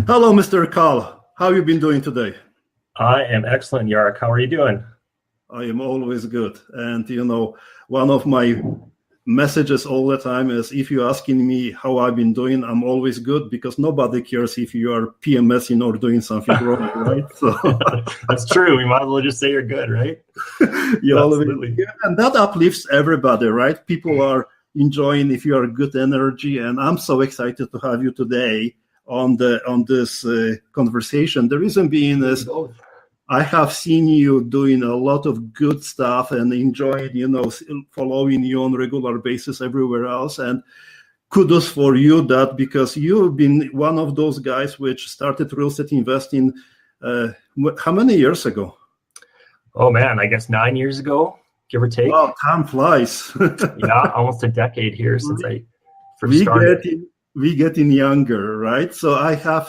Hello, Mr. Carl. How have you been doing today? I am excellent, Jarek. How are you doing? I am always good. And, one of my messages all the time is if you're asking me how I've been doing, I'm always good because nobody cares if you are PMSing or doing something wrong, right? So That's true. We might as well just say you're good, right? you always, Absolutely. and that uplifts everybody, right? People are enjoying if you are good energy. And I'm so excited to have you today on this conversation. The reason being is I have seen you doing a lot of good stuff and enjoyed, following you on a regular basis everywhere else. And kudos for you that because you've been one of those guys which started real estate investing. How many years ago? Oh man, I guess 9 years ago, give or take. Wow, time flies. Yeah, almost a decade here since I first started. We getting younger, right? So I have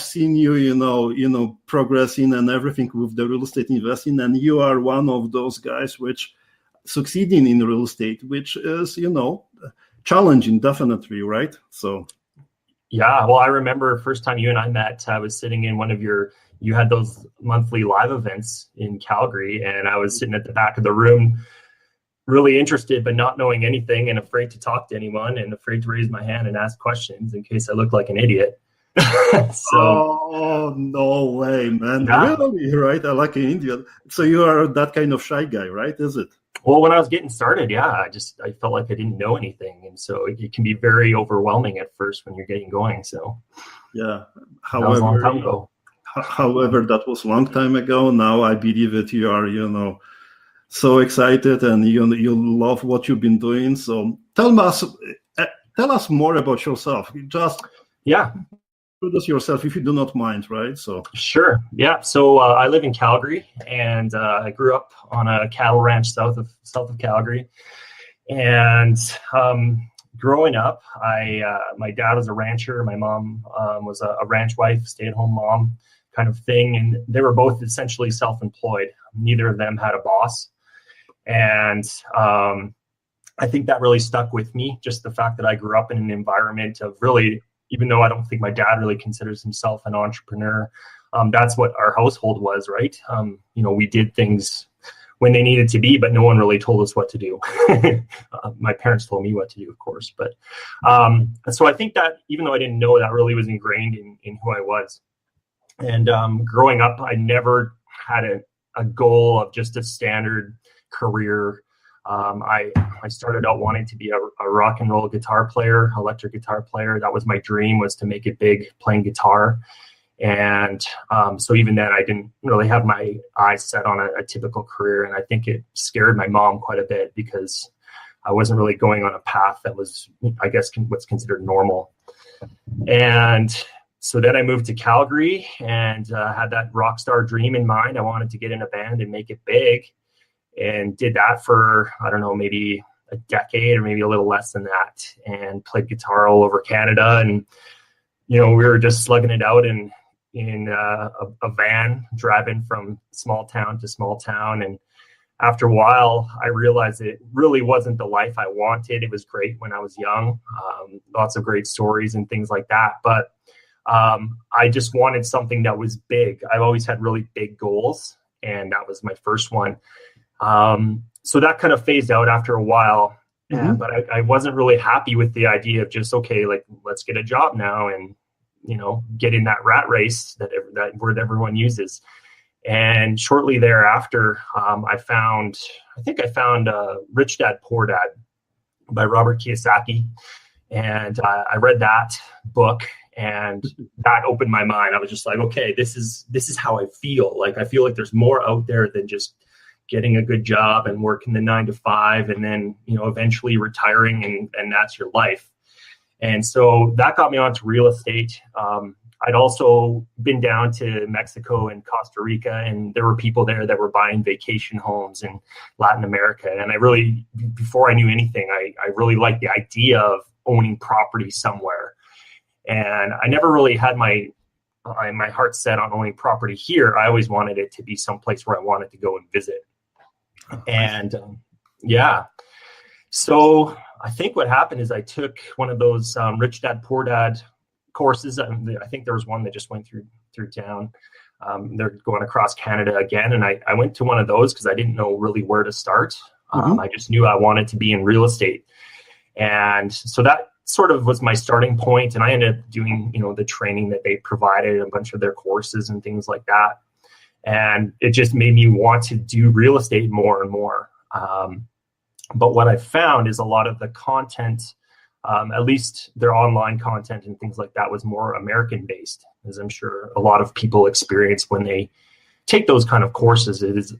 seen you, progressing and everything with the real estate investing, and you are one of those guys which succeeding in real estate, which is, challenging, definitely, right? So. Yeah, well, I remember first time you and I met, I was sitting in you had those monthly live events in Calgary, and I was sitting at the back of the room, really interested, but not knowing anything and afraid to talk to anyone and afraid to raise my hand and ask questions in case I looked like an idiot. Oh, no way, man. Yeah. Really, right? I like an Indian. So you are that kind of shy guy, right? Is it? Well, when I was getting started, yeah, I felt like I didn't know anything. And so it can be very overwhelming at first when you're getting going. So yeah, that was a long time ago. However, that was a long time ago. Now I believe that you are, so excited and you love what you've been doing. So tell us more about yourself. Just introduce yourself if you do not mind, right? So sure, yeah. So I live in Calgary, and I grew up on a cattle ranch south of Calgary. And growing up, my dad was a rancher. My mom was a ranch wife, stay-at-home mom kind of thing, and they were both essentially self-employed. Neither of them had a boss. And I think that really stuck with me, just the fact that I grew up in an environment of really, even though I don't think my dad really considers himself an entrepreneur, that's what our household was, right? We did things when they needed to be, but no one really told us what to do. My parents told me what to do, of course. But so I think that even though I didn't know, that really was ingrained in who I was. And growing up, I never had a goal of just a standard career. I started out wanting to be a rock and roll guitar player, electric guitar player. That was my dream, was to make it big playing guitar. And so even then, I didn't really have my eyes set on a typical career. And I think it scared my mom quite a bit because I wasn't really going on a path that was, I guess, what's considered normal. And so then I moved to Calgary and had that rock star dream in mind. I wanted to get in a band and make it big. And did that for, I don't know, maybe a decade or maybe a little less than that, and played guitar all over Canada. And, we were just slugging it out in a van, driving from small town to small town. And after a while, I realized it really wasn't the life I wanted. It was great when I was young, lots of great stories and things like that. But I just wanted something that was big. I've always had really big goals, and that was my first one. So that kind of phased out after a while, but I wasn't really happy with the idea of just, okay, like, let's get a job now and, get in that rat race that word everyone uses. And shortly thereafter, I found Rich Dad, Poor Dad by Robert Kiyosaki. And I read that book, and that opened my mind. I was just like, okay, this is how I feel. Like, I feel like there's more out there than just getting a good job and working the 9 to 5 and then, eventually retiring and that's your life. And so that got me onto real estate. I'd also been down to Mexico and Costa Rica, and there were people there that were buying vacation homes in Latin America. And I really, before I knew anything, I really liked the idea of owning property somewhere. And I never really had my heart set on owning property here. I always wanted it to be someplace where I wanted to go and visit. And so I think what happened is I took one of those Rich Dad, Poor Dad courses. I think there was one that just went through town. They're going across Canada again. And I went to one of those because I didn't know really where to start. I just knew I wanted to be in real estate. And so that sort of was my starting point. And I ended up doing, the training that they provided, a bunch of their courses and things like that. And it just made me want to do real estate more and more. But what I found is a lot of the content, at least their online content and things like that, was more American based, as I'm sure a lot of people experience when they take those kind of courses. It is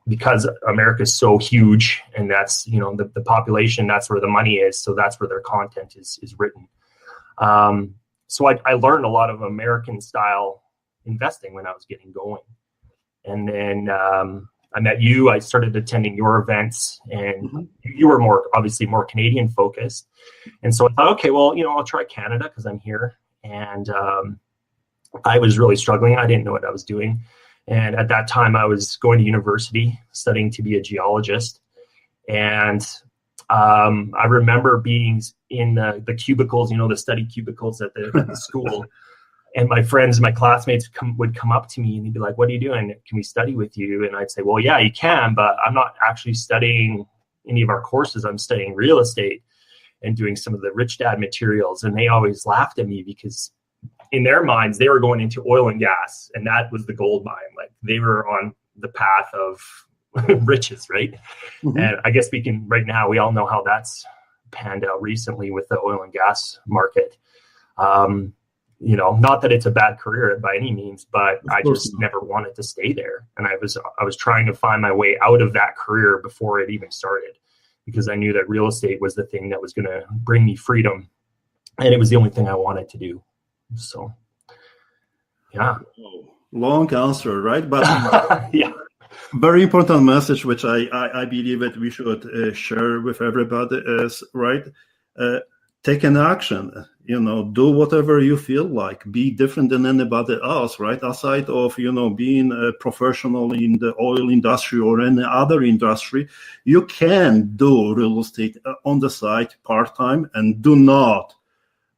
because America is so huge, and that's, the population, that's where the money is. So that's where their content is written. So I learned a lot of American style investing when I was getting going. And then I met you. I started attending your events, and you were obviously more Canadian focused. And so I thought, okay, well, I'll try Canada because I'm here. And I was really struggling. I didn't know what I was doing. And at that time, I was going to university studying to be a geologist. And I remember being in the cubicles, the study cubicles at the school. And my friends, my classmates would come up to me and they'd be like, "What are you doing? Can we study with you?" And I'd say, "Well, yeah, you can, but I'm not actually studying any of our courses. I'm studying real estate and doing some of the rich dad materials." And they always laughed at me because in their minds, they were going into oil and gas, and that was the gold mine. Like, they were on the path of riches, right? And I guess right now, we all know how that's panned out recently with the oil and gas market. Not that it's a bad career by any means, but I just never wanted to stay there. And I was trying to find my way out of that career before it even started, because I knew that real estate was the thing that was going to bring me freedom. And it was the only thing I wanted to do. So, yeah. Long answer, right? But yeah. Very important message, which I believe that we should share with everybody is, right? Take an action, do whatever you feel like, be different than anybody else, right? Aside of, being a professional in the oil industry or any other industry, you can do real estate on the side part-time, and do not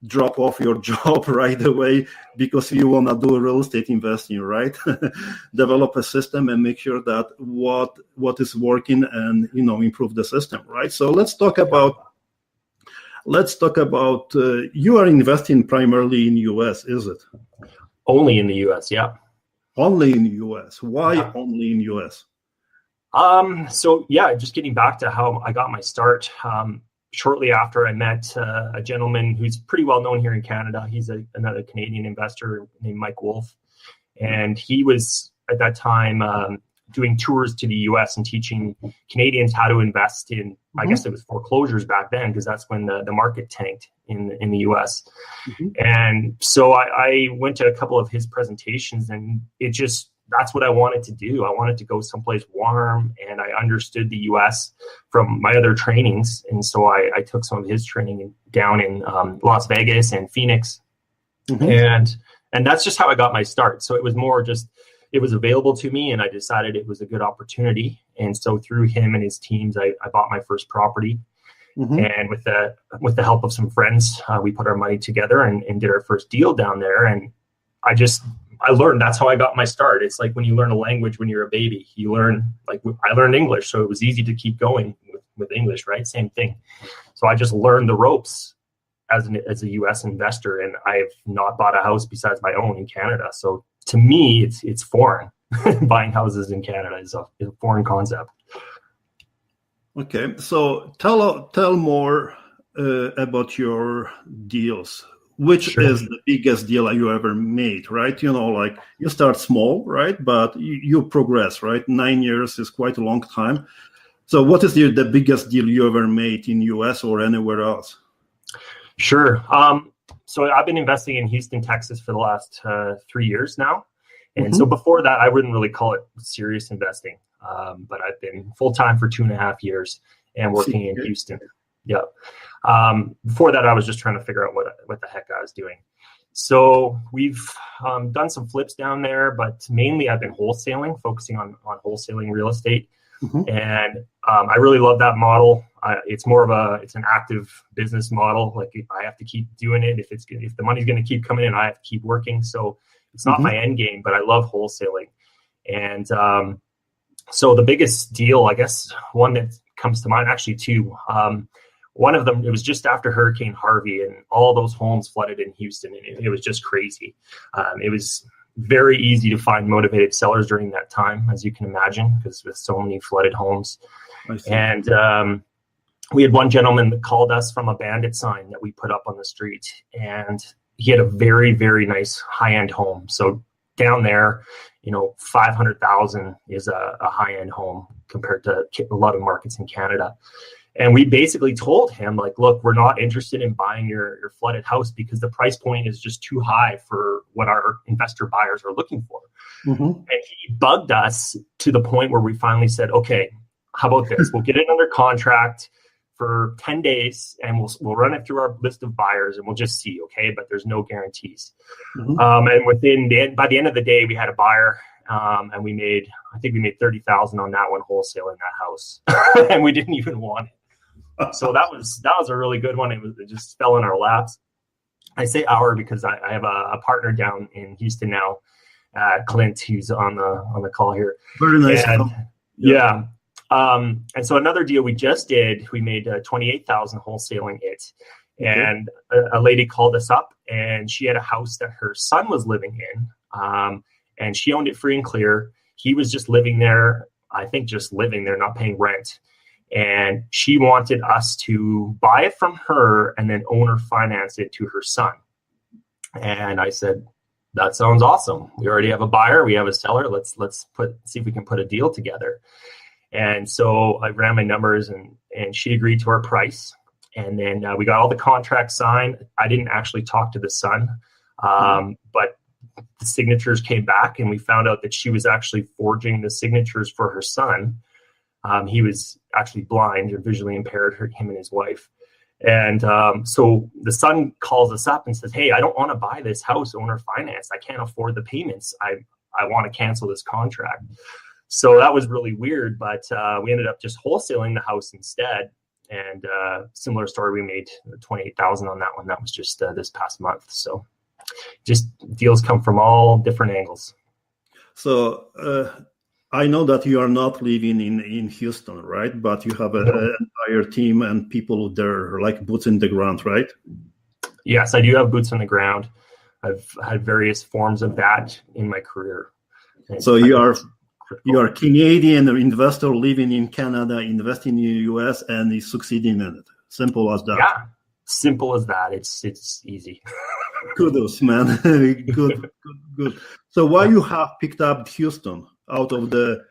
drop off your job right away because you want to do real estate investing, right? Develop a system and make sure that what is working and, improve the system, right? So let's talk about you are investing primarily in US, is it? Only in the US, yeah. Only in US. Why only in US? So yeah, just getting back to how I got my start. Shortly after, I met a gentleman who's pretty well known here in Canada. He's another Canadian investor named Mike Wolf. And he was at that time doing tours to the US and teaching Canadians how to invest in, I guess it was foreclosures back then, because that's when the market tanked in the US. And so I went to a couple of his presentations, and that's what I wanted to do. I wanted to go someplace warm, and I understood the US from my other trainings. And so I took some of his training down in Las Vegas and Phoenix. And that's just how I got my start. So it was more just, it was available to me, and I decided it was a good opportunity. And so through him and his teams, I bought my first property. And with the help of some friends, we put our money together and did our first deal down there. And I learned, that's how I got my start. It's like when you learn a language when you're a baby, you learn, like I learned English. So it was easy to keep going with English, right? Same thing. So I just learned the ropes as a US investor, and I've not bought a house besides my own in Canada. So to me, it's foreign. Buying houses in Canada is a foreign concept. Okay. So tell more about your deals. Which is the biggest deal you ever made, right? Like you start small, right? But you progress, right? 9 years is quite a long time. So what is the biggest deal you ever made in US or anywhere else? Sure. So I've been investing in Houston, Texas for the last 3 years now. And so before that, I wouldn't really call it serious investing. But I've been full-time for 2.5 years and working in Houston. Yeah. Before that, I was just trying to figure out what the heck I was doing. So we've done some flips down there, but mainly I've been wholesaling, focusing on wholesaling real estate. And I really love that model. it's more of it's an active business model. Like I have to keep doing it. If the money's going to keep coming in, I have to keep working. So it's not my end game, but I love wholesaling. And so the biggest deal, I guess, one that comes to mind, actually two. One of them, it was just after Hurricane Harvey, and all those homes flooded in Houston, and it was just crazy. It was very easy to find motivated sellers during that time, as you can imagine, because with so many flooded homes. And we had one gentleman that called us from a bandit sign that we put up on the street, and he had a very, very nice high-end home. So down there, 500,000 is a high-end home compared to a lot of markets in Canada. And we basically told him, like, look, we're not interested in buying your flooded house because the price point is just too high for what our investor buyers are looking for. And he bugged us to the point where we finally said, okay, how about this? We'll get it under contract for 10 days and we'll run it through our list of buyers and we'll just see, okay? But there's no guarantees. And by the end of the day, we had a buyer. And I think we made 30,000 on that one wholesaling that house, and we didn't even want it. So that was a really good one. It just fell in our laps. I say our because I have a partner down in Houston now, Clint, who's on the call here. Very nice. And so another deal we just did, we made 28,000 wholesaling it. And a lady called us up, and she had a house that her son was living in. And she owned it free and clear. He was just living there, not paying rent. And she wanted us to buy it from her and then owner finance it to her son. And I said, that sounds awesome. We already have a buyer. We have a seller. Let's see if we can put a deal together. And so I ran my numbers and she agreed to our price. And then we got all the contracts signed. I didn't actually talk to the son, but the signatures came back and we found out that she was actually forging the signatures for her son. He was actually blind or visually impaired, him and his wife. And so the son calls us up and says, hey, I don't want to buy this house owner finance. I can't afford the payments. I want to cancel this contract. So that was really weird, but we ended up just wholesaling the house instead. And similar story, we made 28,000 on that one. That was just this past month. So just deals come from all different angles. So I know that you are not living in Houston, right? But you have an entire team and people there, like boots in the ground, right? Yes, I do have boots on the ground. I've had various forms of that in my career. So you are Canadian investor living in Canada, investing in the US, and is succeeding in it. Simple as that. Yeah, simple as that. It's easy. Kudos, man. Good. So why you have picked up Houston out of the,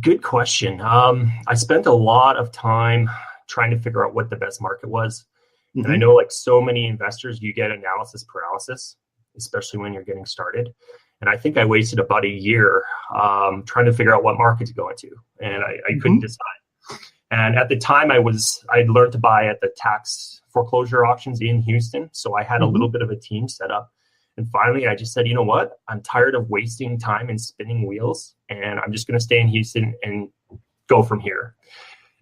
Good question. I spent a lot of time trying to figure out what the best market was. And I know, like so many investors, you get analysis paralysis, especially when you're getting started. And I think I wasted about a year trying to figure out what market to go into. And I couldn't decide. And at the time I'd learned to buy at the tax foreclosure auctions in Houston. So I had a little bit of a team set up. And finally, I just said, you know what? I'm tired of wasting time and spinning wheels. And I'm just going to stay in Houston and go from here.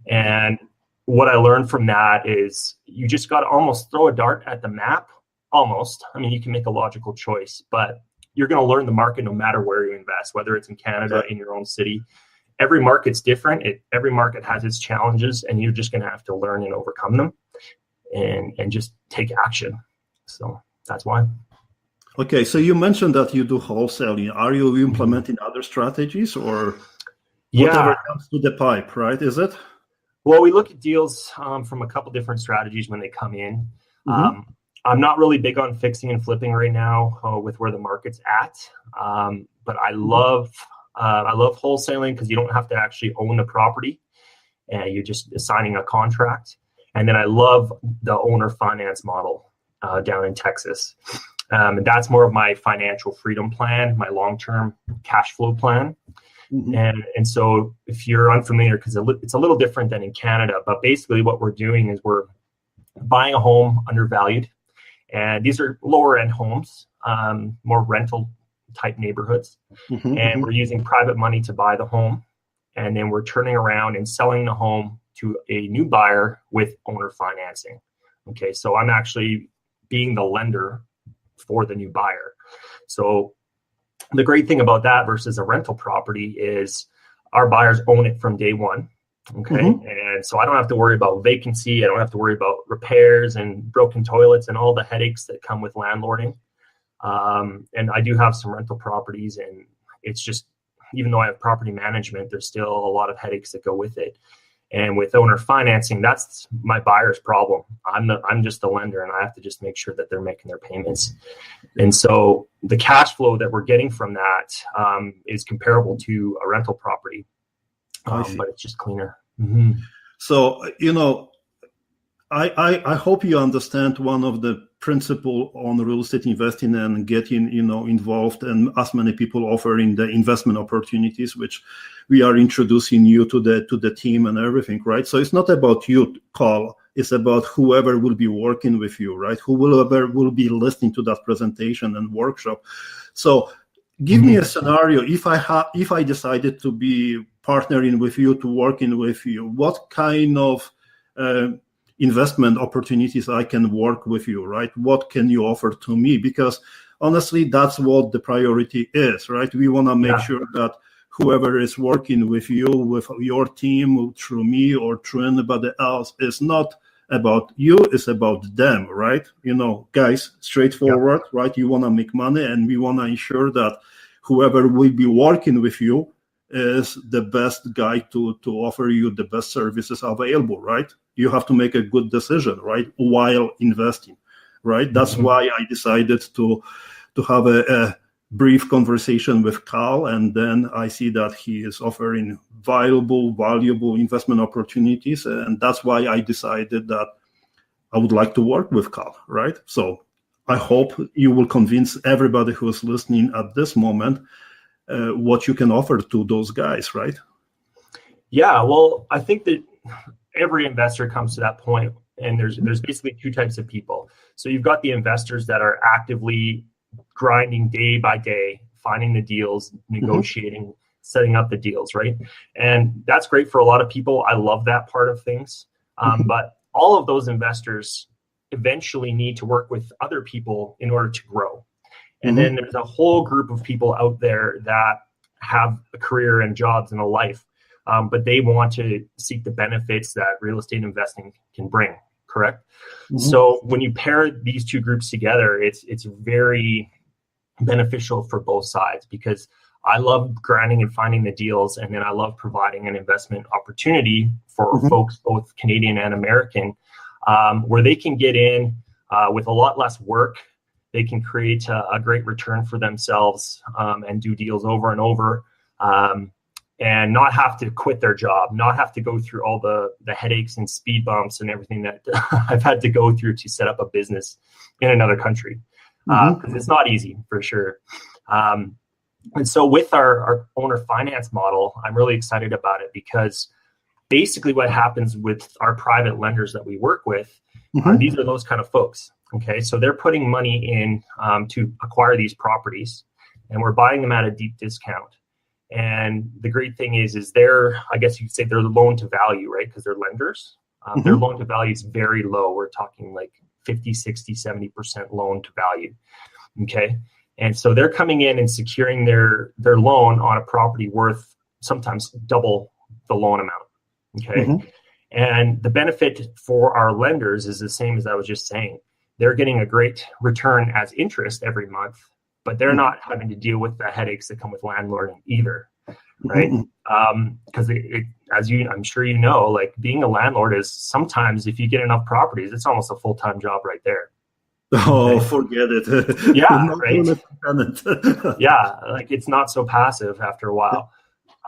And what I learned from that is you just got to almost throw a dart at the map. Almost. I mean, you can make a logical choice, but you're going to learn the market no matter where you invest, whether it's in Canada, in your own city. Every market's different. Every market has its challenges, and you're just going to have to learn and overcome them and just take action. So that's why. Okay, so you mentioned that you do wholesaling. Are you implementing other strategies or whatever comes to the pipe, right? Is it? Well, we look at deals from a couple different strategies when they come in. I'm not really big on fixing and flipping right now with where the market's at, but I love wholesaling because you don't have to actually own the property, and you're just assigning a contract. And then I love the owner finance model down in Texas. And that's more of my financial freedom plan, my long-term cash flow plan. And so if you're unfamiliar, because it's a little different than in Canada, but basically what we're doing is we're buying a home undervalued. And these are lower end homes, more rental type neighborhoods. And we're using private money to buy the home. And then we're turning around and selling the home to a new buyer with owner financing. Okay, so I'm actually being the lender for the new buyer. So the great thing about that versus a rental property is our buyers own it from day one. Okay. And so I don't have to worry about vacancy. I don't have to worry about repairs and broken toilets and all the headaches that come with landlording. And I do have some rental properties, and it's just, even though I have property management, there's still a lot of headaches that go with it. And with owner financing, that's my buyer's problem. I'm just the lender, and I have to just make sure that they're making their payments. And so the cash flow that we're getting from that is comparable to a rental property. But it's just cleaner. So, I hope you understand one of the principle on real estate investing and getting, involved, and as many people offering the investment opportunities, which we are introducing you to the team and everything, right? So it's not about you, Carl. It's about whoever will be working with you, right? Whoever will be listening to that presentation and workshop. So give me a scenario. If I decided to be partnering with you, to working with you, what kind of investment opportunities I can work with you, right? What can you offer to me? Because honestly, that's what the priority is, right? We want to make sure that whoever is working with you, with your team, through me or through anybody else, is not about you, it's about them, right? Guys, straightforward, right? You want to make money, and we want to ensure that whoever will be working with you is the best guy to offer you the best services available, right? You have to make a good decision, right, while investing, right? That's why I decided to have a brief conversation with Carl, and then I see that he is offering valuable investment opportunities, and that's why I decided that I would like to work with Carl, right? So I hope you will convince everybody who is listening at this moment what you can offer to those guys, right? Yeah, well, I think that every investor comes to that point, and there's basically two types of people. So you've got the investors that are actively grinding day by day, finding the deals, negotiating, setting up the deals, right? And that's great for a lot of people. I love that part of things. But all of those investors eventually need to work with other people in order to grow. And then there's a whole group of people out there that have a career and jobs and a life, but they want to seek the benefits that real estate investing can bring, correct? So when you pair these two groups together, it's very beneficial for both sides, because I love grinding and finding the deals, and then I love providing an investment opportunity for folks, both Canadian and American, where they can get in with a lot less work. They can create a great return for themselves and do deals over and over, and not have to quit their job, not have to go through all the headaches and speed bumps and everything that I've had to go through to set up a business in another country. Because it's not easy, for sure. And so with our owner finance model, I'm really excited about it, because basically what happens with our private lenders that we work with, these are those kind of folks. Okay, so they're putting money in to acquire these properties, and we're buying them at a deep discount. And the great thing is they're, I guess you could say, they're loan to value, right? Because they're lenders. Their loan to value is very low. We're talking like 50, 60, 70% loan to value. Okay, and so they're coming in and securing their loan on a property worth sometimes double the loan amount. Okay, and the benefit for our lenders is the same as I was just saying. They're getting a great return as interest every month, but they're not having to deal with the headaches that come with landlording either, right? Because I'm sure you know, like, being a landlord is sometimes, if you get enough properties, it's almost a full-time job right there. Oh, forget it. Yeah, right? Yeah, like, it's not so passive after a while.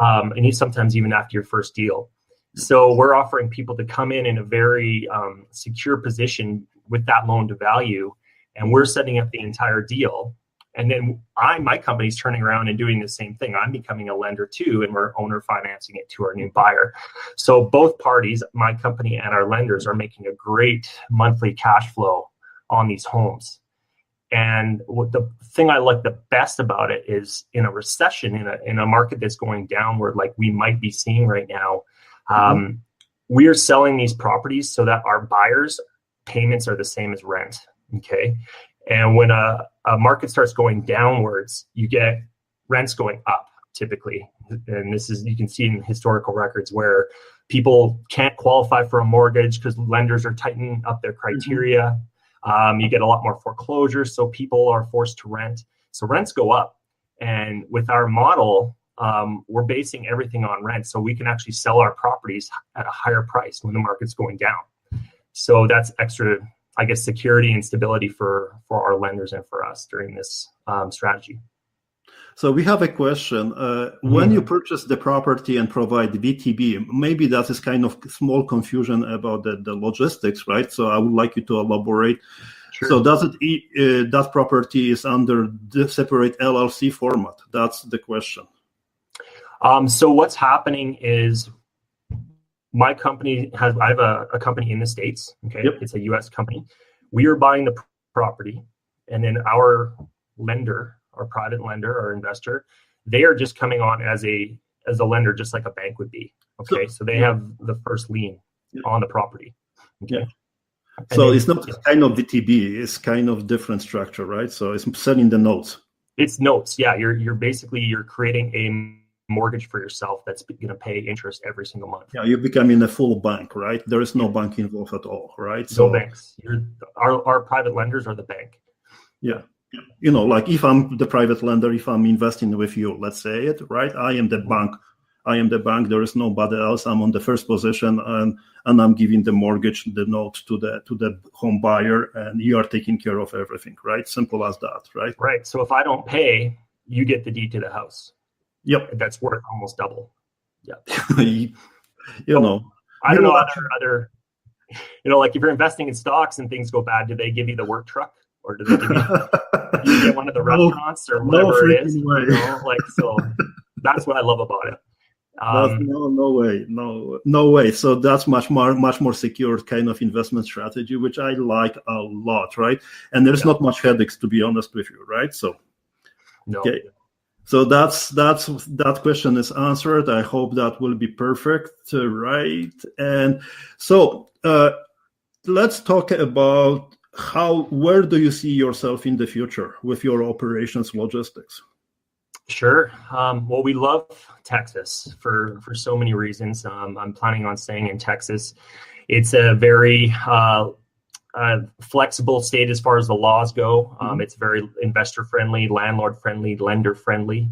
And you sometimes even after your first deal. So we're offering people to come in a very secure position with that loan to value, and we're setting up the entire deal. And then my company's turning around and doing the same thing. I'm becoming a lender too, and we're owner financing it to our new buyer. So both parties, my company and our lenders, are making a great monthly cash flow on these homes. And what the thing I like the best about it is, in a recession, in a market that's going downward, like we might be seeing right now, we are selling these properties so that our buyers' payments are the same as rent. Okay. And when a market starts going downwards, you get rents going up typically. And this is, you can see in historical records where people can't qualify for a mortgage because lenders are tightening up their criteria. You get a lot more foreclosures, so people are forced to rent. So rents go up. And with our model, we're basing everything on rent. So we can actually sell our properties at a higher price when the market's going down. So that's extra, I guess, security and stability for our lenders and for us during this strategy. So we have a question. When you purchase the property and provide VTB, maybe that is kind of small confusion about the logistics, right? So I would like you to elaborate. Sure. So does it that property is under the separate LLC format? That's the question. So what's happening is my company I have a company in the States. Okay, yep. It's a U.S. company. We are buying the property, and then our lender, our private lender or investor, they are just coming on as a lender, just like a bank would be. Okay, so they have the first lien on the property. Okay. Yeah. So then, it's not kind of VTB, it's kind of different structure, right? So it's selling the notes. It's notes, yeah. You're basically creating a mortgage for yourself that's going to pay interest every single month. Yeah, you're becoming a full bank, right? There is no bank involved at all, right? So no banks. Our private lenders are the bank. Yeah. You know, like if I'm the private lender, if I'm investing with you, let's say it, right? I am the bank. There is nobody else. I'm on the first position, and I'm giving the mortgage, the note to the home buyer, and you are taking care of everything, right? Simple as that, right? Right. So if I don't pay, you get the deed to the house. Yep. That's worth almost double. Yeah. I don't know other, like if you're investing in stocks and things go bad, do they give you the work truck? Or do they give you get one of the restaurants or whatever it is? So that's what I love about it. No way. So that's much more secure kind of investment strategy, which I like a lot, right? And there's not much headaches, to be honest with you, right? So, okay. So that question is answered. I hope that will be perfect, right? And so let's talk about where do you see yourself in the future with your operations logistics? Sure. Well, we love Texas for so many reasons. I'm planning on staying in Texas. It's a very flexible state as far as the laws go. It's very investor friendly, landlord friendly, lender friendly.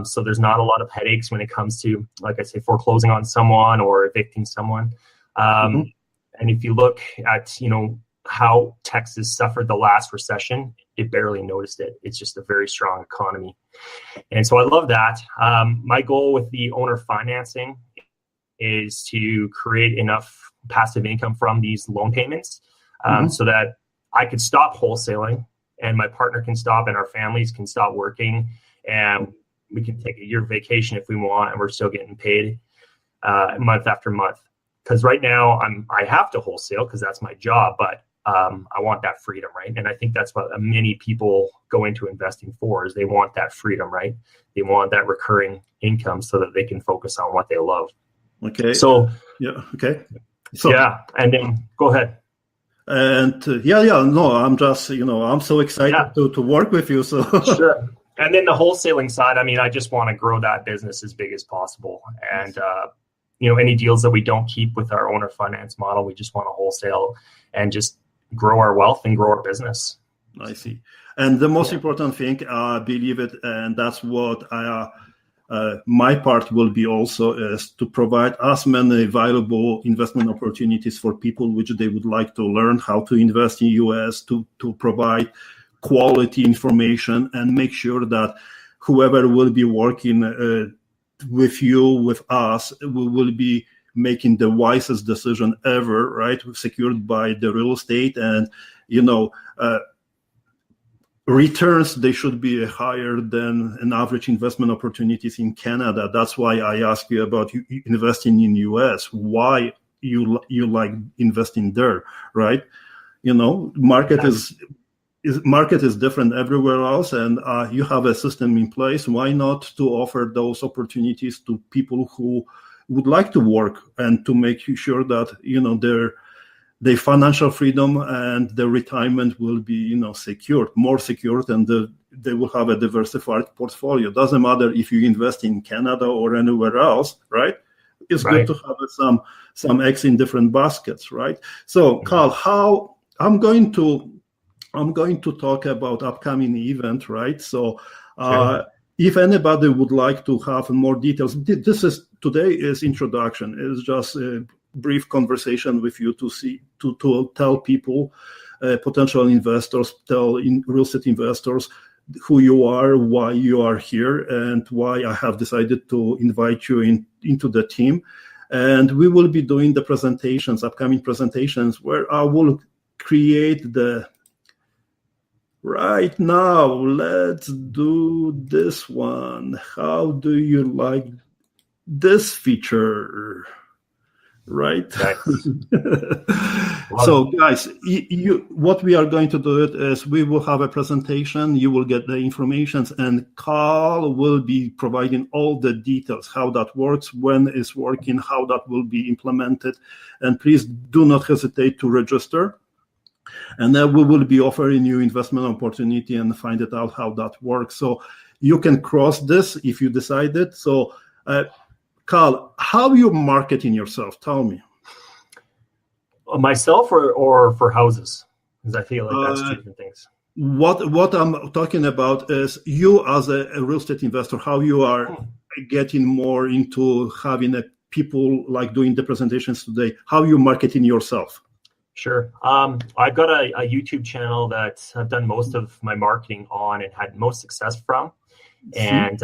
So there's not a lot of headaches when it comes to, like I say, foreclosing on someone or evicting someone. And if you look at, how Texas suffered the last recession, it barely noticed it. It's just a very strong economy. And so I love that. My goal with the owner financing is to create enough passive income from these loan payments so that I could stop wholesaling and my partner can stop and our families can stop working and we can take a year vacation if we want and we're still getting paid month after month. Because right now I have to wholesale because that's my job, but I want that freedom, right? And I think that's what many people go into investing for is they want that freedom, right? They want that recurring income so that they can focus on what they love. Okay. So okay. So and then go ahead. And no, I'm just I'm so excited to work with you. So sure. And then the wholesaling side, I just want to grow that business as big as possible. And any deals that we don't keep with our owner finance model, we just want to wholesale and just grow our wealth and grow our business. I see. And the most important thing, I believe it, and that's what my part will be also, is to provide as many valuable investment opportunities for people which they would like to learn how to invest in US, to provide quality information and make sure that whoever will be working with you, with us, we will be making the wisest decision ever, right? Secured by the real estate and, returns, they should be higher than an average investment opportunities in Canada. That's why I asked you about investing in US, why you like investing there, right? Market is different everywhere else, and you have a system in place. Why not to offer those opportunities to people who would like to work and to make sure that, their financial freedom and their retirement will be, secured, more secured, and they will have a diversified portfolio. Doesn't matter if you invest in Canada or anywhere else, right? It's good to have some eggs in different baskets, right? So, Carl, I'm going to talk about upcoming event, right? So, if anybody would like to have more details, today is introduction. It's just a brief conversation with you to tell people, potential investors, real estate investors, who you are, why you are here, and why I have decided to invite you into the team. And we will be doing the upcoming presentations, where I will create right now. Let's do this one. How do you like this feature? Right. So, guys, what we are going to do is we will have a presentation. You will get the information, and Carl will be providing all the details, how that works, when it's working, how that will be implemented. And please do not hesitate to register. And then we will be offering you investment opportunity and find it out how that works. So you can cross this if you decided. So, Carl, how are you marketing yourself? Tell me. Myself or for houses? Because I feel like that's two different things. What I'm talking about is you as a real estate investor, how you are getting more into having people like doing the presentations today, how you marketing yourself. Sure. I've got a YouTube channel that I've done most of my marketing on and had most success from. And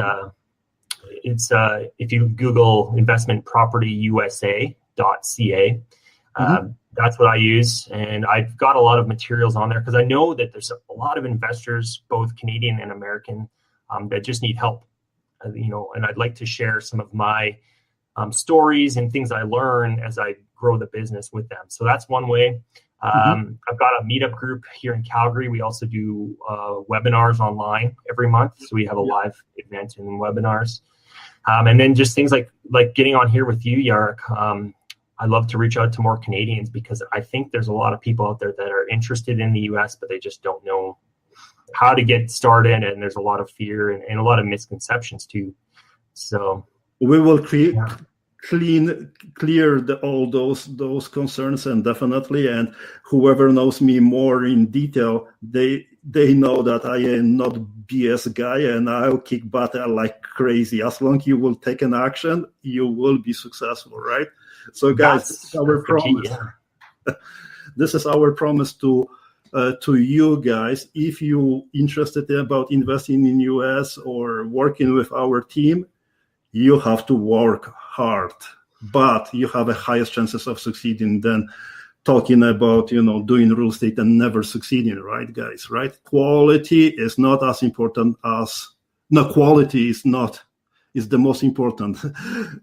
it's if you Google investmentpropertyusa.ca, that's what I use. And I've got a lot of materials on there because I know that there's a lot of investors, both Canadian and American, that just need help. And I'd like to share some of my stories and things I learn as I grow the business with them. So that's one way. I've got a meetup group here in Calgary. We also do webinars online every month. So we have a live event and webinars. And then just things like getting on here with you, Jarek. I love to reach out to more Canadians because I think there's a lot of people out there that are interested in the US, but they just don't know how to get started. And there's a lot of fear and a lot of misconceptions too. So we will clear all those concerns, and definitely, and whoever knows me more in detail, they know that I am not BS guy, and I'll kick butt like crazy. As long as you will take an action, you will be successful, right? So, guys, this is our promise. This is our promise to you guys. If you interested about investing in US or working with our team, you have to work hard, but you have the highest chances of succeeding than talking about, doing real estate and never succeeding, right, guys, right? Quality is not as important quality is the most important,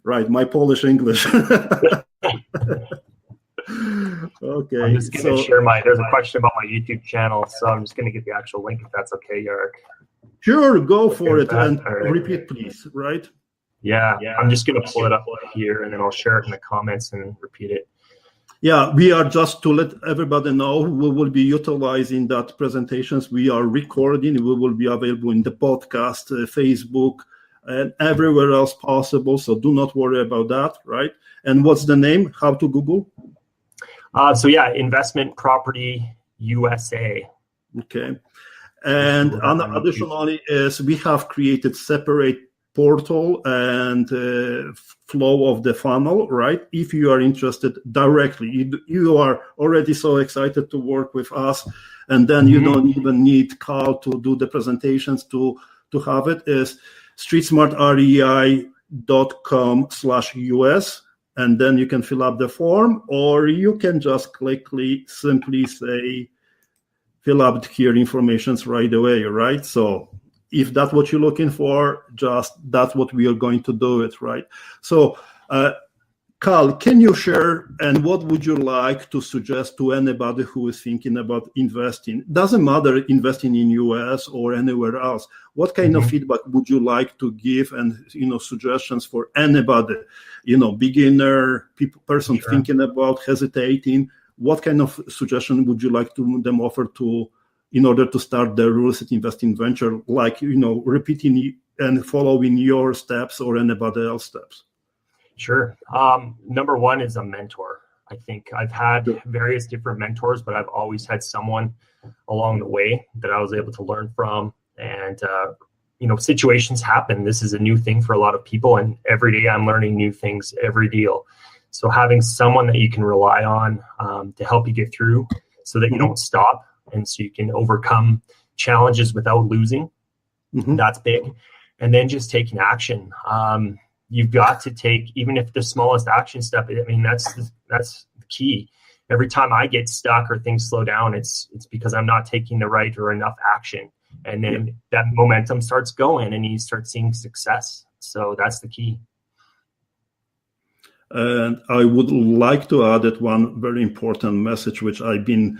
right? My Polish English. Okay. I'm just going to share there's a question about my YouTube channel, so I'm just going to get the actual link if that's okay, Jarek. Sure, go for it, and repeat, please, right? Yeah, I'm just going to pull it up here, and then I'll share it in the comments and repeat it. Yeah, we are just to let everybody know, we will be utilizing that presentations. We are recording. We will be available in the podcast, Facebook, and everywhere else possible. So do not worry about that, right? And what's the name? How to Google? Investment Property USA. Okay. And additionally, is we have created separate portal and flow of the funnel, right? If you are interested directly, you are already so excited to work with us, and then you don't even need Carl to do the presentations to have it, is streetsmartrei.com/US, and then you can fill up the form, or you can just simply say, fill up here information right away, right? So if that's what you're looking for, that's what we are going to do it, right? So, Carl, can you share, and what would you like to suggest to anybody who is thinking about investing? Doesn't matter investing in US or anywhere else. What kind of feedback would you like to give, and suggestions for anybody, beginner, person thinking about, hesitating? What kind of suggestion would you like to them offer in order to start their real estate investing venture, like repeating and following your steps or anybody else's steps? Sure. Number one is a mentor. I think I've had various different mentors, but I've always had someone along the way that I was able to learn from. And, situations happen. This is a new thing for a lot of people. And every day I'm learning new things, every deal. So having someone that you can rely on to help you get through so that you don't stop and so you can overcome challenges without losing, that's big. And then just taking action. You've got to take, even if the smallest action step, I mean, that's the key. Every time I get stuck or things slow down, it's because I'm not taking the right or enough action. And then that momentum starts going and you start seeing success. So that's the key. And I would like to add that one very important message, which I've been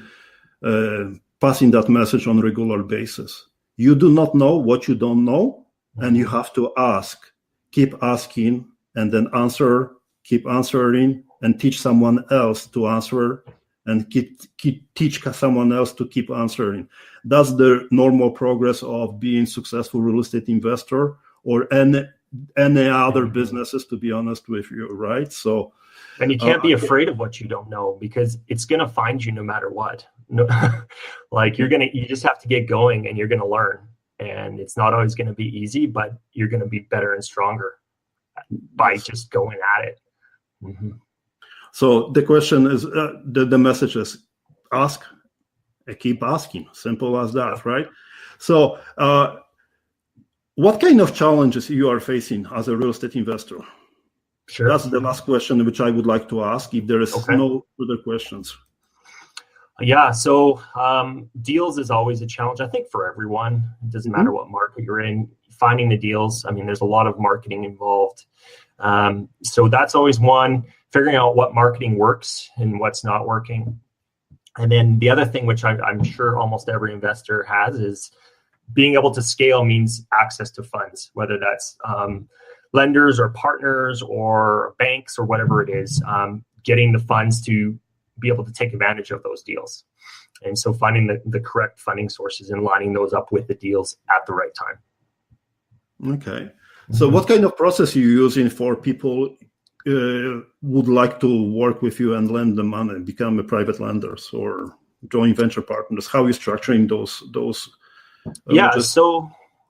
passing that message on a regular basis. You do not know what you don't know, and you have to ask. Keep asking and then answer, keep answering, and teach someone else to answer, and teach someone else to keep answering. That's the normal progress of being successful real estate investor or any other businesses, to be honest with you, right? So, and you can't be afraid of what you don't know, because it's going to find you no matter what. Like you just have to get going and you're going to learn. And it's not always going to be easy, but you're going to be better and stronger by just going at it. So the question is, the message is ask, keep asking. Simple as that, right? So what kind of challenges you are facing as a real estate investor? Sure. That's the last question which I would like to ask, if there is no further questions. Yeah, so deals is always a challenge, I think, for everyone. It doesn't matter what market you're in. Finding the deals, I mean, there's a lot of marketing involved. So that's always one, figuring out what marketing works and what's not working. And then the other thing, which I'm sure almost every investor has, is being able to scale means access to funds, whether that's lenders or partners or banks or whatever it is, getting the funds to be able to take advantage of those deals. And so finding the correct funding sources and lining those up with the deals at the right time. Okay. So what kind of process are you using for people would like to work with you and lend the money, become a private lenders or joint venture partners? How are you structuring those?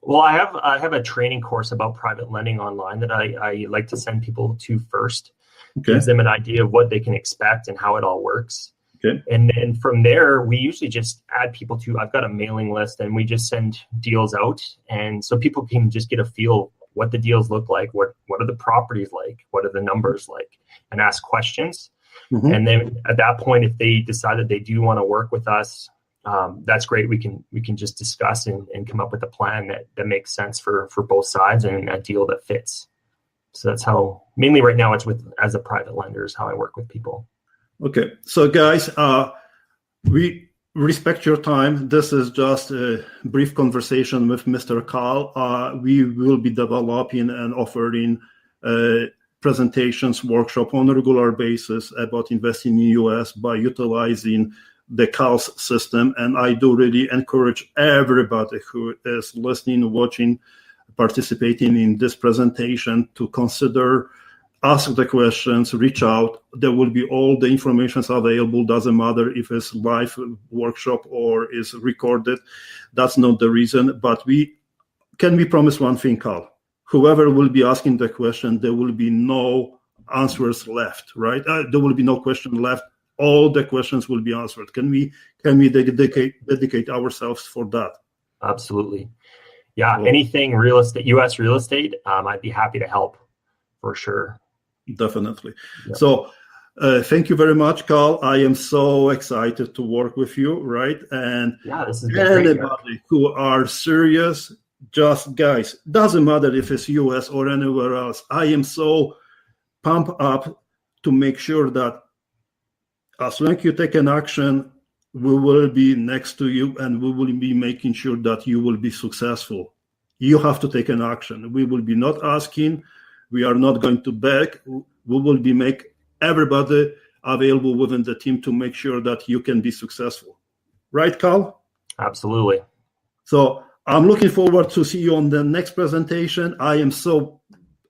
I have a training course about private lending online that I like to send people to first. Gives them an idea of what they can expect and how it all works. And then from there, we usually just add people to, I've got a mailing list, and we just send deals out. And so people can just get a feel what the deals look like, what are the properties like, what are the numbers like, and ask questions. And then at that point, if they decide that they do want to work with us, that's great. We can just discuss and come up with a plan that makes sense for both sides and a deal that fits. So that's how, mainly right now, it's as a private lender is how I work with people. Okay. So guys, we respect your time. This is just a brief conversation with Mr. Carl. We will be developing and offering presentations, workshop on a regular basis about investing in the US by utilizing the Carl's system. And I do really encourage everybody who is listening, watching, participating in this presentation to consider, ask the questions, reach out. There will be all the information available. Doesn't matter if it's live workshop or is recorded. That's not the reason. But we promise one thing, Carl? Whoever will be asking the question, there will be no answers left, right? There will be no question left. All the questions will be answered. Can we dedicate ourselves for that? Absolutely. Yeah, anything real estate, U.S. real estate, I'd be happy to help for sure. Definitely. Yep. So thank you very much, Carl. I am so excited to work with you, right? And this is anybody who are serious, just guys, doesn't matter if it's U.S. or anywhere else. I am so pumped up to make sure that as long as you take an action, we will be next to you and we will be making sure that you will be successful. You have to take an action. We will be not asking. We are not going to beg. We will be make everybody available within the team to make sure that you can be successful. Right, Carl? Absolutely. So I'm looking forward to see you on the next presentation. I am so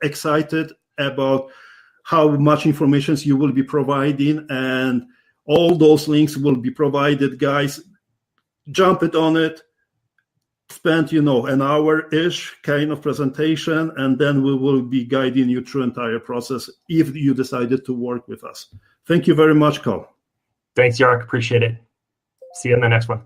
excited about how much information you will be providing, and all those links will be provided. Guys, jump it on it. Spend, an hour-ish kind of presentation, and then we will be guiding you through the entire process if you decided to work with us. Thank you very much, Carl. Thanks, Jarek. Appreciate it. See you in the next one.